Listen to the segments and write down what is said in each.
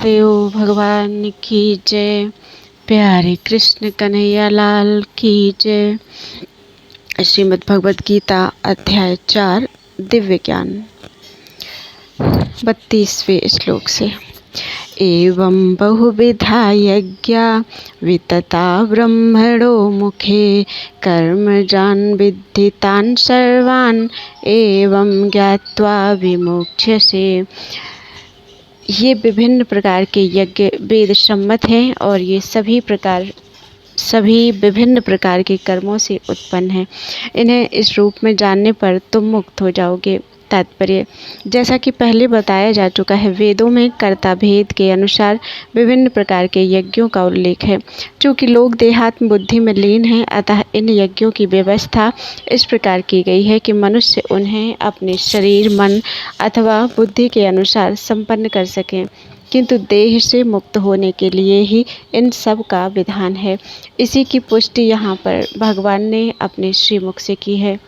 देव भगवान की जय। प्यारे कृष्ण कन्हैया लाल की जय। श्रीमद् भगवद गीता अध्याय 4 दिव्य ज्ञान 32वें श्लोक से। एवं बहुविधा यज्ञा वितता ब्रह्मणो मुखे कर्मजान् विद्धि तान् सर्वान् एवं ज्ञात्वा विमुच्यसे। ये विभिन्न प्रकार के यज्ञ वेद सम्मत हैं और ये सभी विभिन्न प्रकार के कर्मों से उत्पन्न हैं। इन्हें इस रूप में जानने पर तुम मुक्त हो जाओगे। तात्पर्य, जैसा कि पहले बताया जा चुका है, वेदों में कर्ता भेद के अनुसार विभिन्न प्रकार के यज्ञों का उल्लेख है। चूँकि लोग देहात्म बुद्धि में लीन हैं, अतः इन यज्ञों की व्यवस्था इस प्रकार की गई है कि मनुष्य उन्हें अपने शरीर, मन अथवा बुद्धि के अनुसार संपन्न कर सकें, किंतु देह से मुक्त होने के लिए ही इन सब का विधान है। इसी की पुष्टि यहाँ पर भगवान ने अपने श्रीमुख से की है।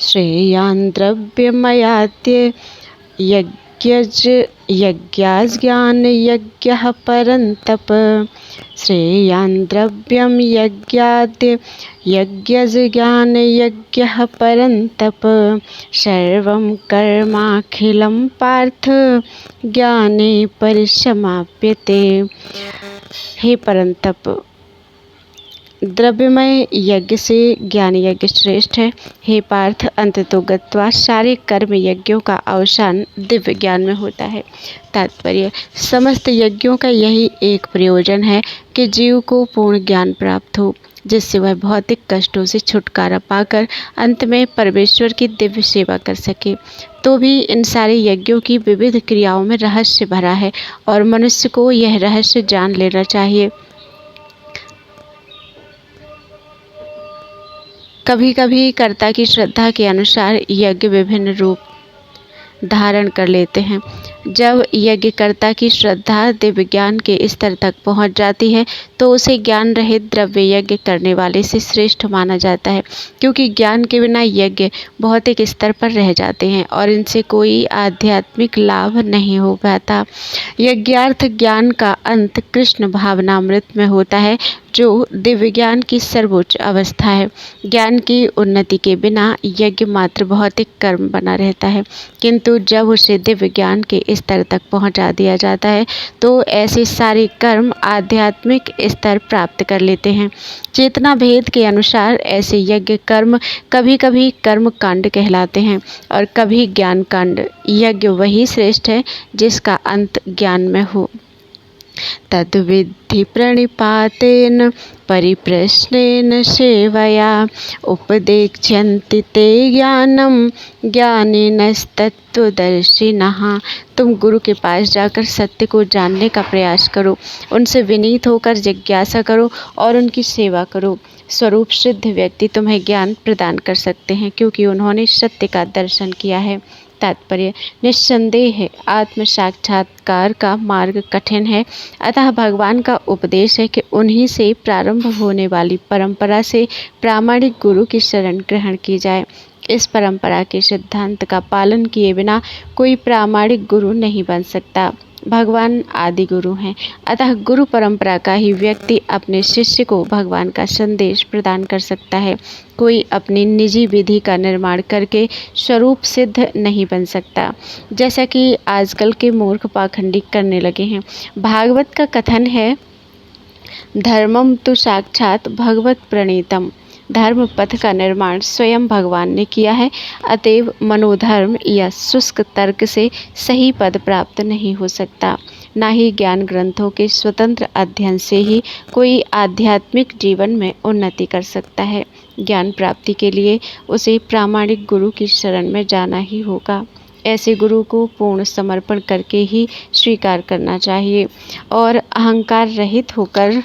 श्रेयान् द्रव्यमयाद्य यज्ञाज्ञान यज्ञः परन्तप। श्रेयान् द्रव्यं यज्ञाद्य यज्ञज्ञान यज्ञः परन्तप। सर्वं कर्माखिलं पार्थ ज्ञाने परिसमाप्यते। हे परंतप, द्रव्यमय यज्ञ से ज्ञान यज्ञ श्रेष्ठ है। हे पार्थ, अंततो गत्वा सारे कर्म यज्ञों का अवसान दिव्य ज्ञान में होता है। तात्पर्य, समस्त यज्ञों का यही एक प्रयोजन है कि जीव को पूर्ण ज्ञान प्राप्त हो, जिससे वह भौतिक कष्टों से छुटकारा पाकर अंत में परमेश्वर की दिव्य सेवा कर सके। तो भी इन सारे यज्ञों की विविध क्रियाओं में रहस्य भरा है और मनुष्य को यह रहस्य जान लेना चाहिए। कभी कभी कर्ता की श्रद्धा के अनुसार यज्ञ विभिन्न रूप धारण कर लेते हैं। जब यज्ञकर्ता की श्रद्धा दिव्य ज्ञान के स्तर तक पहुंच जाती है तो उसे ज्ञान रहित द्रव्य यज्ञ करने वाले से श्रेष्ठ माना जाता है, क्योंकि ज्ञान के बिना यज्ञ भौतिक स्तर पर रह जाते हैं और इनसे कोई आध्यात्मिक लाभ नहीं हो पाता। यज्ञार्थ ज्ञान का अंत कृष्ण भावनामृत में होता है, जो दिव्य ज्ञान की सर्वोच्च अवस्था है। ज्ञान की उन्नति के बिना यज्ञ मात्र भौतिक कर्म बना रहता है, किंतु जब उसे दिव्य ज्ञान के स्तर तक पहुंचा दिया जाता है तो ऐसे सारे कर्म आध्यात्मिक स्तर प्राप्त कर लेते हैं। चेतना भेद के अनुसार ऐसे यज्ञ कर्म कभी कभी कर्म कांड कहलाते हैं और कभी ज्ञान कांड। यज्ञ वही श्रेष्ठ है जिसका अंत ज्ञान में हो। तद्विद्धि प्रणिपातेन परिप्रश्नेन सेवया उपदेक्ष्यन्ति ते ज्ञानम ज्ञानिनस्तत्त्वदर्शिनः। तुम गुरु के पास जाकर सत्य को जानने का प्रयास करो, उनसे विनीत होकर जिज्ञासा करो और उनकी सेवा करो। स्वरूप सिद्ध व्यक्ति तुम्हें ज्ञान प्रदान कर सकते हैं, क्योंकि उन्होंने सत्य का दर्शन किया है। तात्पर्य, निस्संदेह आत्म साक्षात्कार का मार्ग कठिन है, अतः भगवान का उपदेश है कि उन्हीं से प्रारंभ होने वाली परंपरा से प्रामाणिक गुरु की शरण ग्रहण की जाए। इस परंपरा के सिद्धांत का पालन किए बिना कोई प्रामाणिक गुरु नहीं बन सकता। भगवान आदि गुरु हैं, अतः गुरु परंपरा का ही व्यक्ति अपने शिष्य को भगवान का संदेश प्रदान कर सकता है। कोई अपनी निजी विधि का निर्माण करके स्वरूप सिद्ध नहीं बन सकता, जैसा कि आजकल के मूर्ख पाखंडी करने लगे हैं। भागवत का कथन है, धर्मम तु साक्षात भगवत प्रणीतम। धर्म पथ का निर्माण स्वयं भगवान ने किया है, अतएव मनोधर्म या शुष्क तर्क से सही पद प्राप्त नहीं हो सकता। ना ही ज्ञान ग्रंथों के स्वतंत्र अध्ययन से ही कोई आध्यात्मिक जीवन में उन्नति कर सकता है। ज्ञान प्राप्ति के लिए उसे प्रामाणिक गुरु की शरण में जाना ही होगा। ऐसे गुरु को पूर्ण समर्पण करके ही स्वीकार करना चाहिए और अहंकार रहित होकर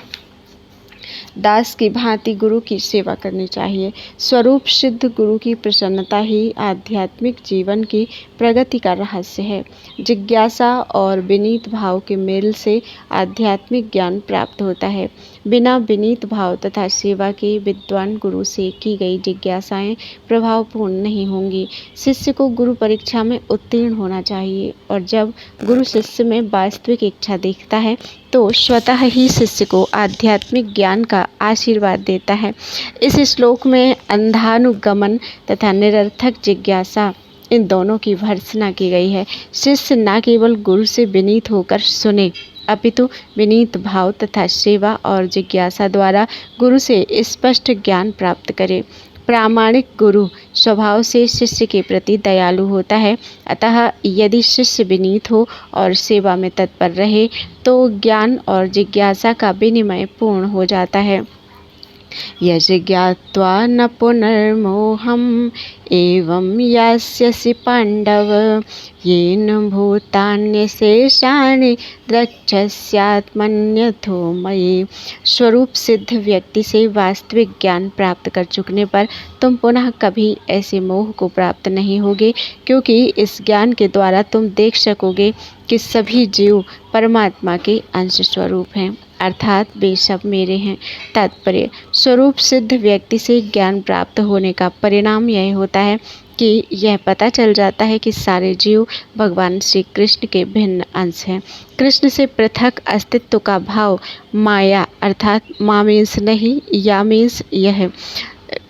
दास की भांति गुरु की सेवा करनी चाहिए। स्वरूप सिद्ध गुरु की प्रसन्नता ही आध्यात्मिक जीवन की प्रगति का रहस्य है। जिज्ञासा और विनीत भाव के मेल से आध्यात्मिक ज्ञान प्राप्त होता है। बिना विनीत भाव तथा सेवा के विद्वान गुरु से की गई जिज्ञासाएं प्रभावपूर्ण नहीं होंगी। शिष्य को गुरु परीक्षा में उत्तीर्ण होना चाहिए, और जब गुरु शिष्य में वास्तविक इच्छा देखता है तो स्वतः ही शिष्य को आध्यात्मिक ज्ञान का आशीर्वाद देता है। इस श्लोक में अंधानुगमन तथा निरर्थक जिज्ञासा, इन दोनों की भर्त्सना की गई है। शिष्य न केवल गुरु से विनीत होकर सुने, अपितु विनीत भाव तथा सेवा और जिज्ञासा द्वारा गुरु से स्पष्ट ज्ञान प्राप्त करे। प्रामाणिक गुरु स्वभाव से शिष्य के प्रति दयालु होता है, अतः यदि शिष्य विनीत हो और सेवा में तत्पर रहे तो ज्ञान और जिज्ञासा का विनिमय पूर्ण हो जाता है। यश ज्ञात्वा न पुनर्मोहम् एवं यास्यसि पांडव, येन भूतान्यशेषाणि द्रक्ष्यस्यात्मन्यथो मयि। स्वरूप सिद्ध व्यक्ति से वास्तविक ज्ञान प्राप्त कर चुकने पर तुम पुनः कभी ऐसे मोह को प्राप्त नहीं होगे, क्योंकि इस ज्ञान के द्वारा तुम देख सकोगे कि सभी जीव परमात्मा के अंश स्वरूप हैं, अर्थात वे सब मेरे हैं। तात्पर्य: स्वरूप सिद्ध व्यक्ति से ज्ञान प्राप्त होने का परिणाम यह होता है कि यह पता चल जाता है कि सारे जीव भगवान श्री कृष्ण के भिन्न अंश हैं। कृष्ण से पृथक अस्तित्व का भाव माया अर्थात मा मीन्स नहीं, या मीन्स यह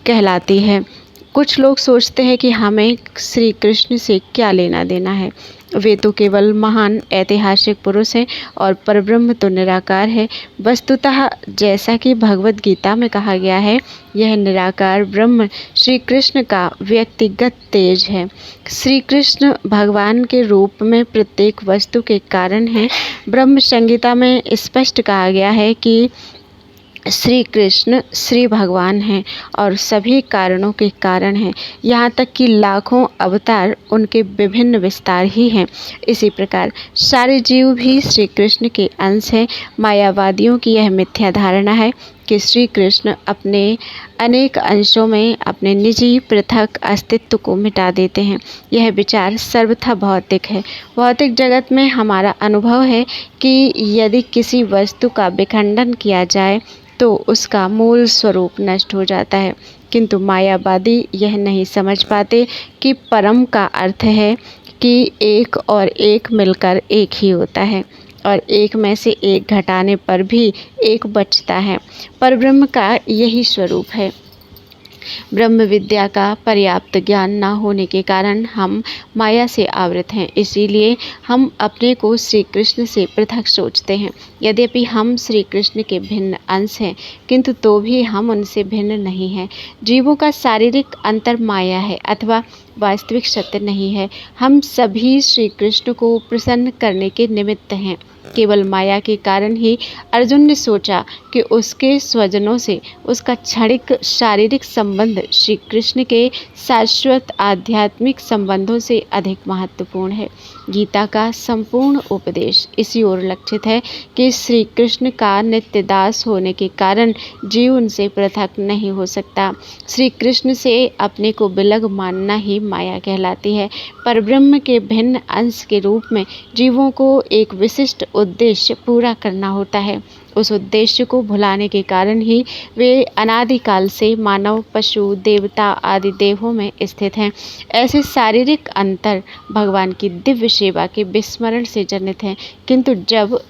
कहलाती है। कुछ लोग सोचते हैं कि हमें श्री कृष्ण से क्या लेना देना है, वे तो केवल महान ऐतिहासिक पुरुष हैं और परब्रह्म तो निराकार है। वस्तुतः जैसा कि भगवद गीता में कहा गया है, यह निराकार ब्रह्म श्री कृष्ण का व्यक्तिगत तेज है। श्री कृष्ण भगवान के रूप में प्रत्येक वस्तु के कारण हैं। ब्रह्म संहिता में स्पष्ट कहा गया है कि श्री कृष्ण श्री भगवान हैं और सभी कारणों के कारण हैं, यहाँ तक कि लाखों अवतार उनके विभिन्न विस्तार ही हैं। इसी प्रकार सारे जीव भी श्री कृष्ण के अंश हैं। मायावादियों की यह मिथ्या धारणा है कि श्री कृष्ण अपने अनेक अंशों में अपने निजी पृथक अस्तित्व को मिटा देते हैं। यह विचार सर्वथा भौतिक है। भौतिक जगत में हमारा अनुभव है कि यदि किसी वस्तु का विखंडन किया जाए तो उसका मूल स्वरूप नष्ट हो जाता है, किंतु मायावादी यह नहीं समझ पाते कि परम का अर्थ है कि एक और एक मिलकर एक ही होता है, और एक में से एक घटाने पर भी एक बचता है। परब्रह्म का यही स्वरूप है। ब्रह्म विद्या का पर्याप्त ज्ञान न होने के कारण हम माया से आवृत हैं, इसीलिए हम अपने को श्री कृष्ण से पृथक सोचते हैं। यद्यपि हम श्री कृष्ण के भिन्न अंश हैं, किंतु तो भी हम उनसे भिन्न नहीं हैं। जीवों का शारीरिक अंतर माया है अथवा वास्तविक सत्य नहीं है। हम सभी श्री कृष्ण को प्रसन्न करने के निमित्त हैं। केवल माया के कारण ही अर्जुन ने सोचा कि उसके स्वजनों से उसका क्षणिक शारीरिक संबंध श्री कृष्ण के शाश्वत आध्यात्मिक संबंधों से अधिक महत्वपूर्ण है। गीता का संपूर्ण उपदेश इसी ओर लक्षित है कि श्री कृष्ण का नित्य दास होने के कारण जीव उनसे पृथक नहीं हो सकता। श्री कृष्ण से अपने को विलग मानना ही माया कहलाती है। परब्रह्म के भिन्न अंश के रूप में जीवों को एक विशिष्ट उद्देश्य पूरा करना होता है। उस उद्देश्य को भुलाने के कारण ही वे अनादिकाल से मानव, पशु, देवता आदि देहों में स्थित हैं। ऐसे शारीरिक अंतर भगवान की दिव्य सेवा के विस्मरण से जनित हैं, किंतु जब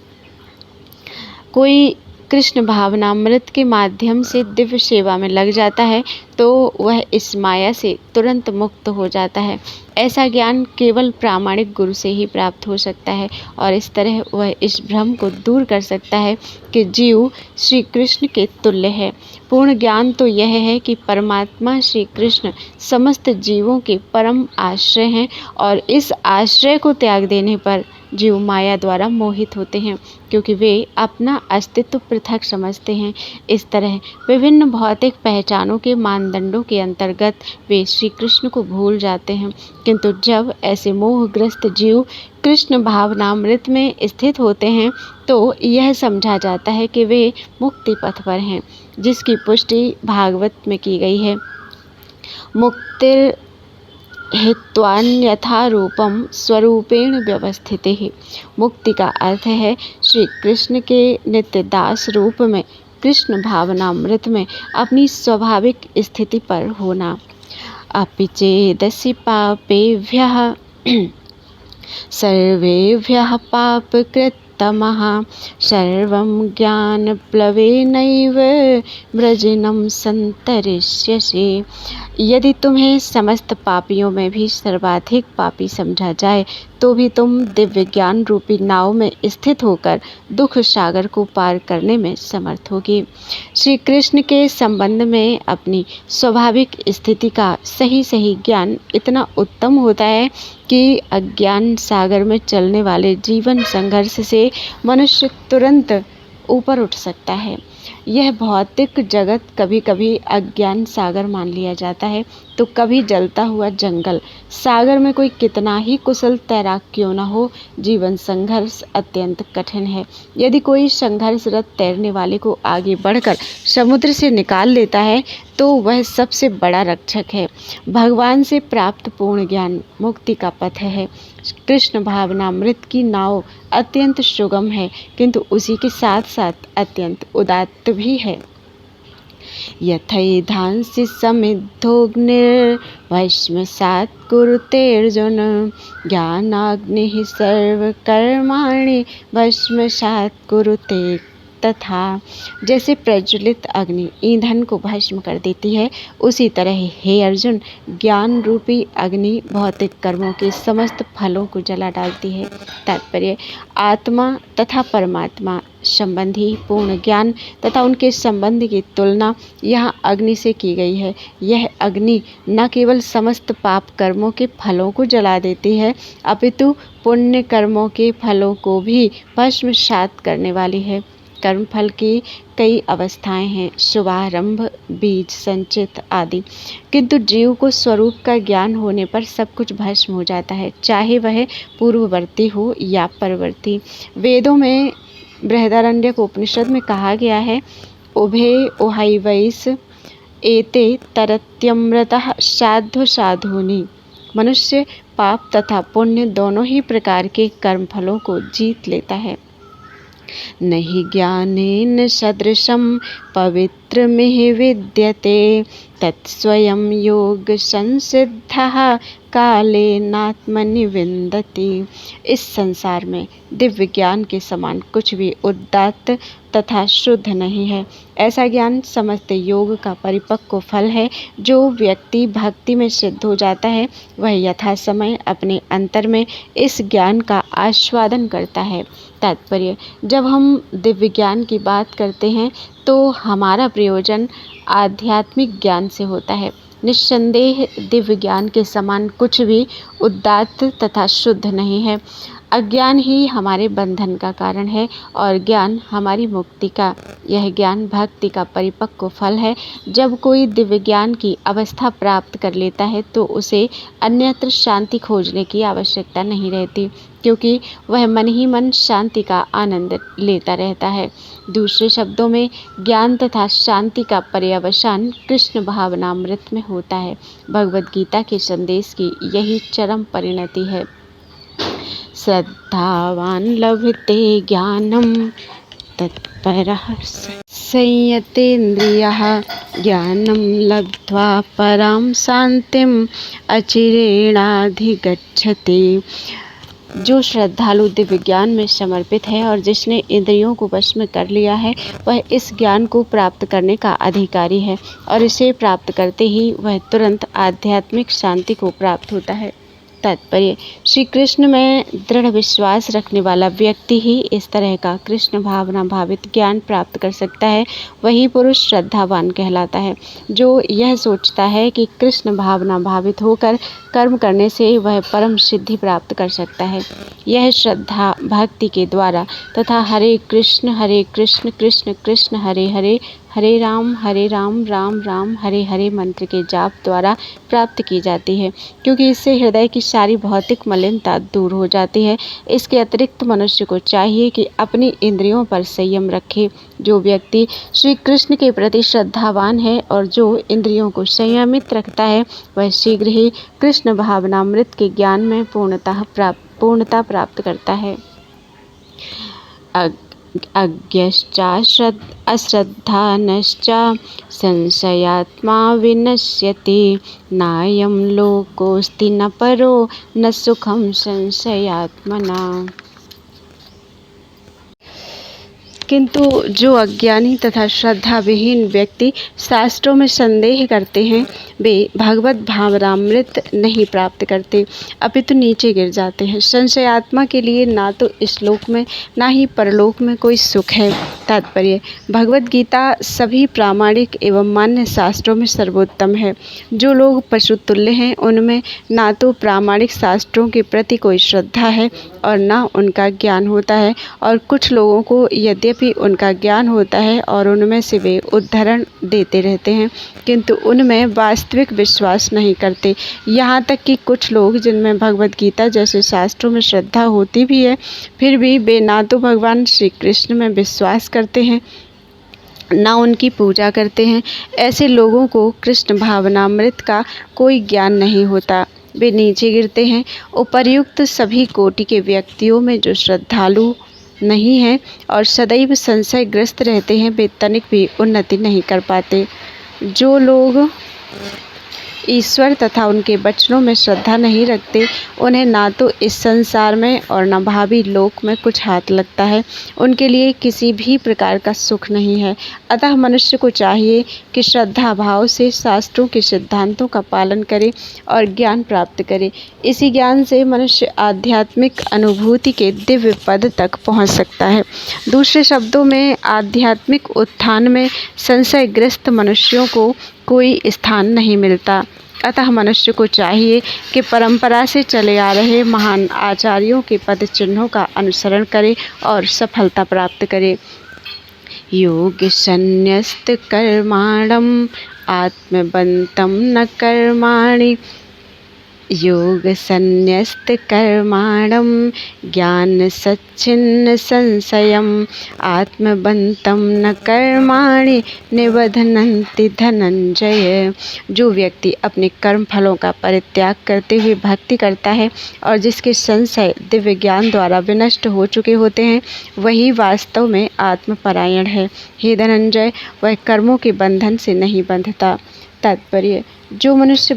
कोई कृष्ण भावनामृत के माध्यम से दिव्य सेवा में लग जाता है तो वह इस माया से तुरंत मुक्त हो जाता है। ऐसा ज्ञान केवल प्रामाणिक गुरु से ही प्राप्त हो सकता है, और इस तरह वह इस भ्रम को दूर कर सकता है कि जीव श्री कृष्ण के तुल्य है। पूर्ण ज्ञान तो यह है कि परमात्मा श्री कृष्ण समस्त जीवों के परम आश्रय हैं, और इस आश्रय को त्याग देने पर जीव माया द्वारा मोहित होते हैं, क्योंकि वे अपना अस्तित्व पृथक समझते हैं। इस तरह विभिन्न भौतिक पहचानों के मानदंडों के अंतर्गत वे श्री कृष्ण को भूल जाते हैं, किंतु जब ऐसे मोहग्रस्त जीव कृष्ण भावनामृत में स्थित होते हैं तो यह समझा जाता है कि वे मुक्ति पथ पर हैं, जिसकी पुष्टि भागवत में की गई है। मुक्तिर हित्वान्यथा रूपम स्वरूपेण व्यवस्थितिः। मुक्ति का अर्थ है श्री कृष्ण के नित्य दास रूप में कृष्ण भावनामृत में अपनी स्वाभाविक स्थिति पर होना। अपि चेदसि पापेभ्यः सर्वेभ्यः पापकृत्तमः सर्वं ज्ञानप्लवेनैव वृजिनं सन्तरिष्यसि। यदि तुम्हें समस्त पापियों में भी सर्वाधिक पापी समझा जाए तो भी तुम दिव्य ज्ञान रूपी नाव में स्थित होकर दुख सागर को पार करने में समर्थ होगी। श्री कृष्ण के संबंध में अपनी स्वाभाविक स्थिति का सही सही ज्ञान इतना उत्तम होता है कि अज्ञान सागर में चलने वाले जीवन संघर्ष से मनुष्य तुरंत ऊपर उठ सकता है। यह भौतिक जगत कभी कभी अज्ञान सागर मान लिया जाता है तो कभी जलता हुआ जंगल। सागर में कोई कितना ही कुशल तैराक क्यों न हो, जीवन संघर्ष अत्यंत कठिन है। यदि कोई संघर्षरत तैरने वाले को आगे बढ़कर समुद्र से निकाल लेता है तो वह सबसे बड़ा रक्षक है। भगवान से प्राप्त पूर्ण ज्ञान मुक्ति का पथ है। कृष्ण भावनामृत की नाव अत्यंत सुगम है किंतु उसी के साथ साथ अत्यंत उदात्त भी है। यथैधांसि समिद्धोऽग्निर्भस्मसात् कुरुतेऽर्जुन ज्ञानाग्निः सर्वकर्माणि भस्मसात् कुरुते तथा। जैसे प्रज्वलित अग्नि ईंधन को भस्म कर देती है उसी तरह हे अर्जुन ज्ञान रूपी अग्नि भौतिक कर्मों के समस्त फलों को जला डालती है। तात्पर्य आत्मा तथा परमात्मा संबंधी पूर्ण ज्ञान तथा उनके संबंध की तुलना यहाँ अग्नि से की गई है। यह अग्नि न केवल समस्त पाप कर्मों के फलों को जला देती है अपितु पुण्य कर्मों के फलों को भी भस्मसात करने वाली है। कर्मफल की कई अवस्थाएं हैं, शुभारंभ, बीज संचित आदि, किंतु जीव को स्वरूप का ज्ञान होने पर सब कुछ भस्म हो जाता है, चाहे वह पूर्ववर्ती हो या परवर्ती। वेदों में बृहदारण्यक उपनिषद में कहा गया है उभे ओहैवैस एते तरत्यमृतः साधु साधुनि। मनुष्य पाप तथा पुण्य दोनों ही प्रकार के कर्मफलों को जीत लेता है। नहि ज्ञानेन सदृशं पवित्रमिह विद्यते तत्स्वयं योग संसिद्धः कालेनात्मनि विन्दति। इस संसार में दिव्य ज्ञान के समान कुछ भी उदात्त तथा शुद्ध नहीं है। ऐसा ज्ञान समस्त योग का परिपक्व फल है। जो व्यक्ति भक्ति में सिद्ध हो जाता है वह यथा समय अपने अंतर में इस ज्ञान का आस्वादन करता है। तात्पर्य जब हम दिव्य ज्ञान की बात करते हैं तो हमारा प्रयोजन आध्यात्मिक ज्ञान से होता है। निस्संदेह दिव्य ज्ञान के समान कुछ भी उदात्त तथा शुद्ध नहीं है। अज्ञान ही हमारे बंधन का कारण है और ज्ञान हमारी मुक्ति का। यह ज्ञान भक्ति का परिपक्व फल है। जब कोई दिव्य ज्ञान की अवस्था प्राप्त कर लेता है तो उसे अन्यत्र शांति खोजने की आवश्यकता नहीं रहती, क्योंकि वह मन ही मन शांति का आनंद लेता रहता है। दूसरे शब्दों में ज्ञान तथा शांति का पर्यवसान कृष्ण भावनामृत में होता है। भगवद गीता के संदेश की यही चरम परिणति है। श्रद्धावान लभते ज्ञानम तत्परः संयतेन्द्रियः ज्ञानं लब्ध्वा परां शांतिम् अचिरेणाधिगच्छति। जो श्रद्धालु दिव्य ज्ञान में समर्पित है और जिसने इंद्रियों को वश में कर लिया है वह इस ज्ञान को प्राप्त करने का अधिकारी है और इसे प्राप्त करते ही वह तुरंत आध्यात्मिक शांति को प्राप्त होता है। तात्पर्य श्री कृष्ण में दृढ़ विश्वास रखने वाला व्यक्ति ही इस तरह का कृष्ण भावना भावित ज्ञान प्राप्त कर सकता है। वही पुरुष श्रद्धावान कहलाता है। जो यह सोचता है कि कृष्ण भावना भावित होकर कर्म करने से वह परम सिद्धि प्राप्त कर सकता है। यह श्रद्धा भक्ति के द्वारा तथा हरे कृष्ण कृष्ण कृष्ण हरे हरे हरे राम राम राम हरे हरे मंत्र के जाप द्वारा प्राप्त की जाती है, क्योंकि इससे हृदय की सारी भौतिक मलिनता दूर हो जाती है। इसके अतिरिक्त मनुष्य को चाहिए कि अपनी इंद्रियों पर संयम रखे। जो व्यक्ति श्री कृष्ण के प्रति श्रद्धावान है और जो इंद्रियों को संयमित रखता है वह शीघ्र ही कृष्ण भावनामृत के ज्ञान में पूर्णता प्राप्त करता है। अश्रद्धानश्च संशयात्मा विनश्यति। नायं लोकोऽस्ति न परो न सुखं संशयात्मना। किंतु जो अज्ञानी तथा श्रद्धा विहीन व्यक्ति शास्त्रों में संदेह करते हैं, वे भगवत भावनामृत नहीं प्राप्त करते, अपितु नीचे गिर जाते हैं। संशयात्मा के लिए ना तो इस लोक में ना ही परलोक में कोई सुख है। तात्पर्य: भगवत गीता सभी प्रामाणिक एवं मान्य शास्त्रों में सर्वोत्तम है। जो लोग पशु तुल्य हैं, उनमें ना तो प्रामाणिक शास्त्रों के प्रति कोई श्रद्धा है और ना उनका ज्ञान होता है, और कुछ लोगों को यद्यपि उनका ज्ञान होता है और उनमें से वे उद्धरण देते रहते हैं, किंतु उनमें वास्तविक विश्वास नहीं करते। यहाँ तक कि कुछ लोग जिनमें भगवत गीता जैसे शास्त्रों में श्रद्धा होती भी है, फिर भी वे ना तो भगवान श्री कृष्ण में विश्वास करते हैं ना उनकी पूजा करते हैं। ऐसे लोगों को कृष्ण भावनामृत का कोई ज्ञान नहीं होता, वे नीचे गिरते हैं। उपर्युक्त सभी कोटि के व्यक्तियों में जो श्रद्धालु नहीं हैं और सदैव संशयग्रस्त रहते हैं, वे तनिक भी उन्नति नहीं कर पाते। जो लोग ईश्वर तथा उनके वचनों में श्रद्धा नहीं रखते, उन्हें ना तो इस संसार में और न भावी लोक में कुछ हाथ लगता है। उनके लिए किसी भी प्रकार का सुख नहीं है। अतः मनुष्य को चाहिए कि श्रद्धा भाव से शास्त्रों के सिद्धांतों का पालन करे और ज्ञान प्राप्त करे। इसी ज्ञान से मनुष्य आध्यात्मिक अनुभूति के दिव्य पद तक पहुँच सकता है। दूसरे शब्दों में, आध्यात्मिक उत्थान में संशयग्रस्त मनुष्यों को कोई स्थान नहीं मिलता। अतः मनुष्य को चाहिए कि परंपरा से चले आ रहे महान आचार्यों के पद चिन्हों का अनुसरण करे और सफलता प्राप्त करे। योग संन्यस्त कर्माणम आत्मबंधम न कर्माणि। योग संन्यस्त कर्माणम ज्ञान सच्चिन्न संशयम आत्मबंधम न कर्माणि निबध्नन्ति धनंजय। जो व्यक्ति अपने कर्म फलों का परित्याग करते हुए भक्ति करता है और जिसके संशय दिव्य ज्ञान द्वारा विनष्ट हो चुके होते हैं, वही वास्तव में आत्मपरायण है। हे धनंजय, वह कर्मों के बंधन से नहीं बंधता। तात्पर्य: जो मनुष्य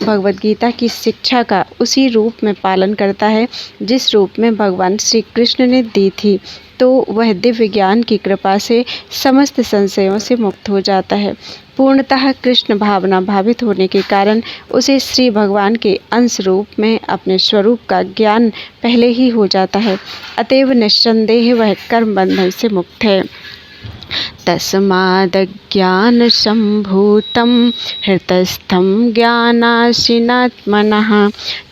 भगवत गीता की शिक्षा का उसी रूप में पालन करता है जिस रूप में भगवान श्री कृष्ण ने दी थी, तो वह दिव्य ज्ञान की कृपा से समस्त संशयों से मुक्त हो जाता है। पूर्णतः कृष्ण भावना भावित होने के कारण उसे श्री भगवान के अंश रूप में अपने स्वरूप का ज्ञान पहले ही हो जाता है। अतएव निस्संदेह वह कर्म बंधन से मुक्त है। तस्मादज्ञान संभूतं हृतस्थं ज्ञानासीनात्मनः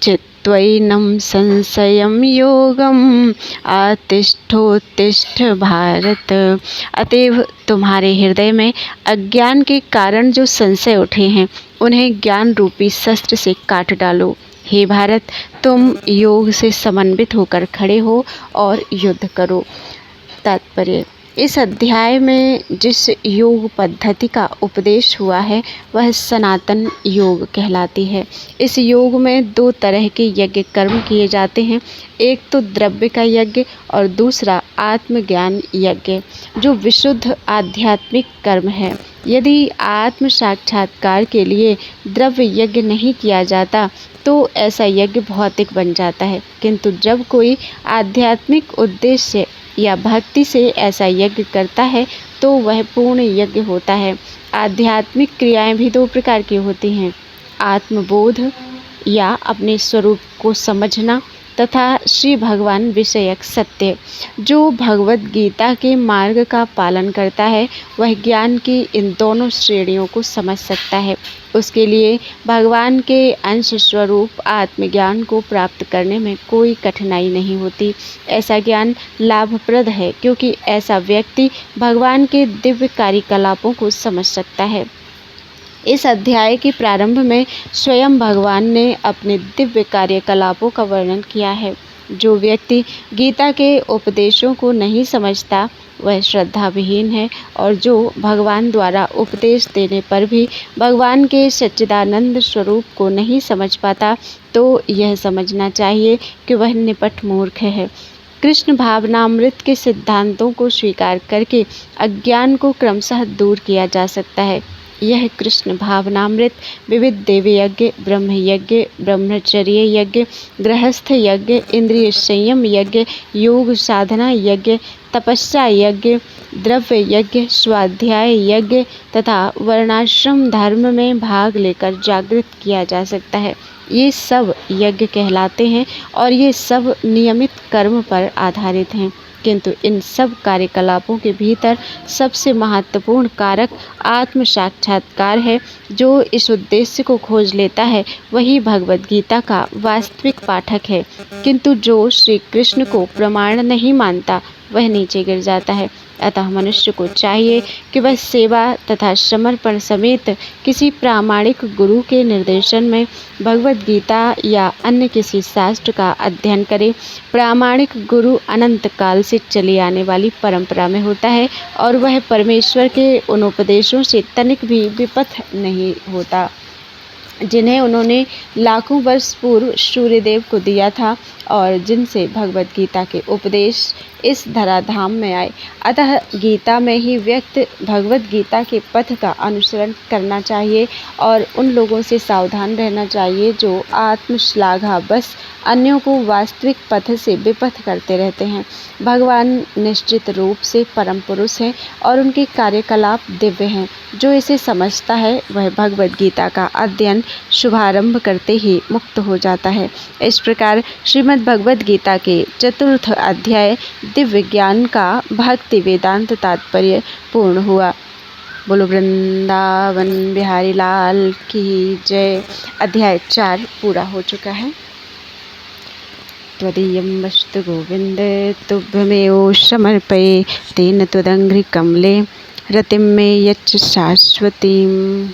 चित्त्वैनं संशयं योगम् आतिष्ठोत्तिष्ठ भारत। अतएव तुम्हारे हृदय में अज्ञान के कारण जो संशय उठे हैं, उन्हें ज्ञान रूपी शस्त्र से काट डालो। हे भारत, तुम योग से समन्वित होकर खड़े हो और युद्ध करो। तात्पर्य: इस अध्याय में जिस योग पद्धति का उपदेश हुआ है, वह सनातन योग कहलाती है। इस योग में दो तरह के यज्ञ कर्म किए जाते हैं, एक तो द्रव्य का यज्ञ और दूसरा आत्मज्ञान यज्ञ, जो विशुद्ध आध्यात्मिक कर्म है। यदि आत्म साक्षात्कार के लिए द्रव्य यज्ञ नहीं किया जाता तो ऐसा यज्ञ भौतिक बन जाता है, किंतु जब कोई आध्यात्मिक उद्देश्य या भक्ति से ऐसा यज्ञ करता है तो वह पूर्ण यज्ञ होता है। आध्यात्मिक क्रियाएं भी दो प्रकार की होती हैं, आत्मबोध या अपने स्वरूप को समझना तथा श्री भगवान विषयक सत्य। जो भगवत गीता के मार्ग का पालन करता है, वह ज्ञान की इन दोनों श्रेणियों को समझ सकता है। उसके लिए भगवान के अंश स्वरूप आत्मज्ञान को प्राप्त करने में कोई कठिनाई नहीं होती। ऐसा ज्ञान लाभप्रद है क्योंकि ऐसा व्यक्ति भगवान के दिव्य कार्यकलापों को समझ सकता है। इस अध्याय के प्रारंभ में स्वयं भगवान ने अपने दिव्य कार्यकलापों का वर्णन किया है। जो व्यक्ति गीता के उपदेशों को नहीं समझता, वह श्रद्धा विहीन है, और जो भगवान द्वारा उपदेश देने पर भी भगवान के सच्चिदानंद स्वरूप को नहीं समझ पाता, तो यह समझना चाहिए कि वह निपट मूर्ख है। कृष्ण भावनामृत के सिद्धांतों को स्वीकार करके अज्ञान को क्रमशः दूर किया जा सकता है। यह कृष्ण भावनामृत विविध देवी यज्ञ, ब्रह्म यज्ञ, ब्रह्मचर्य यज्ञ, गृहस्थ यज्ञ, इंद्रिय संयम यज्ञ, योग साधना यज्ञ, तपस्या यज्ञ, द्रव्य यज्ञ, स्वाध्याय यज्ञ तथा वर्णाश्रम धर्म में भाग लेकर जागृत किया जा सकता है। ये सब यज्ञ कहलाते हैं और ये सब नियमित कर्म पर आधारित हैं। किंतु इन सब कार्यकलापों के भीतर सबसे महत्वपूर्ण कारक आत्म साक्षात्कार है। जो इस उद्देश्य को खोज लेता है वही भगवद गीता का वास्तविक पाठक है। किंतु जो श्री कृष्ण को प्रमाण नहीं मानता वह नीचे गिर जाता है। अतः मनुष्य को चाहिए कि वह सेवा तथा समर्पण समेत किसी प्रामाणिक गुरु के निर्देशन में भगवद गीता या अन्य किसी शास्त्र का अध्ययन करे। प्रामाणिक गुरु अनंत काल से चली आने वाली परंपरा में होता है और वह परमेश्वर के उन उपदेशों से तनिक भी विपथ नहीं होता जिन्हें उन्होंने लाखों वर्ष पूर्व सूर्यदेव को दिया था और जिनसे भगवद गीता के उपदेश इस धराधाम में आए। अतः गीता में ही व्यक्त भगवद गीता के पथ का अनुसरण करना चाहिए और उन लोगों से सावधान रहना चाहिए जो आत्मश्लाघा बस अन्यों को वास्तविक पथ से विपथ करते रहते हैं। भगवान निश्चित रूप से परम पुरुष हैं और उनके कार्यकलाप दिव्य हैं। जो इसे समझता है वह भगवद गीता का अध्ययन शुभारंभ करते ही मुक्त हो जाता है। इस प्रकार श्रीमद् भगवद गीता के चतुर्थ अध्याय दिव्य ज्ञान का भक्ति वेदांत तात्पर्य पूर्ण हुआ। बोलो वृंदावन बिहारी लाल की जय। अध्याय 4 पूरा हो चुका है। त्वदीयं वस्तु गोविंद तुभ्यमेव समर्पये तेन त्वदङ्घ्रिकमले रतिं मे यच्च शाश्वतीम्।